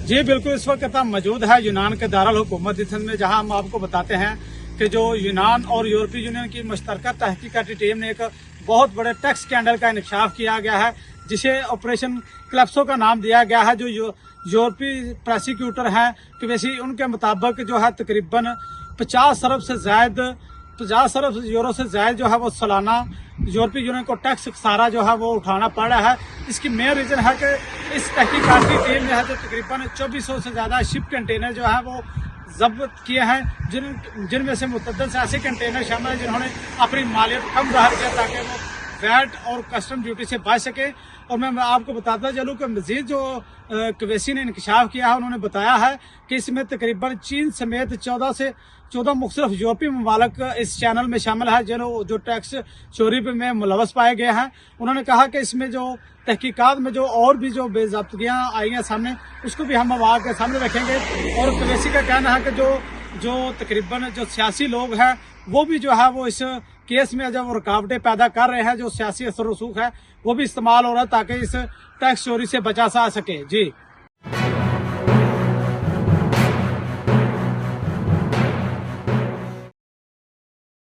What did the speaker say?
जी बिल्कुल, इस वक्त हम मौजूद है यूनान के दारुल हुकूमत एथेंस में, जहां हम आपको बताते हैं कि जो यूनान और यूरोपीय यूनियन की मुश्तरका तहकीकाती टीम ने एक बहुत बड़े टैक्स स्कैंडल का इंकशाफ किया गया है, जिसे ऑपरेशन क्लैप्सो का नाम दिया गया है। जो यूरोपीय प्रोसिक्यूटर हैं क्वेसी, उनके मुताबिक जो है तकरीबन 50 अरब यूरो से ज्यादा जो है वो सालाना यूरोपीय यूनियन को टैक्स सारा जो है वो उठाना पड़ रहा है। इसकी मेन रीजन है कि इस तहकीकाती टीम ने है जो तकरीबन 2400 से ज्यादा शिप कंटेनर जो है वो जब्त किए हैं, जिनमें से मुतअद्दिद से ऐसे कंटेनर शामिल हैं जिन्होंने अपनी मालियत कम ज़ाहिर किया ताकि वो वैट और कस्टम ड्यूटी से बच सके। और मैं आपको बताता चलूँ कि मजीद जो क्वेसी ने इंकशाफ किया है, उन्होंने बताया है कि इसमें तकरीबन चीन समेत 14 मुख्तलिफ यूरोपीय ममालिक इस चैनल में शामिल है जो टैक्स चोरी में मुलवस पाए गए हैं। उन्होंने कहा कि इसमें जो तहकीकात में जो और भी जो बेज़ाब्तियाँ आई हैं सामने, उसको भी हम आवाज़ के सामने रखेंगे। और क्वेसी का कहना है कि जो तकरीबन जो सियासी लोग हैं वो भी जो है वो इस केस में जब रुकावटें पैदा कर रहे हैं, जो सियासी असर रसूख है वो भी इस्तेमाल हो रहा है ताकि इस टैक्स चोरी से बचा जा सके। जी।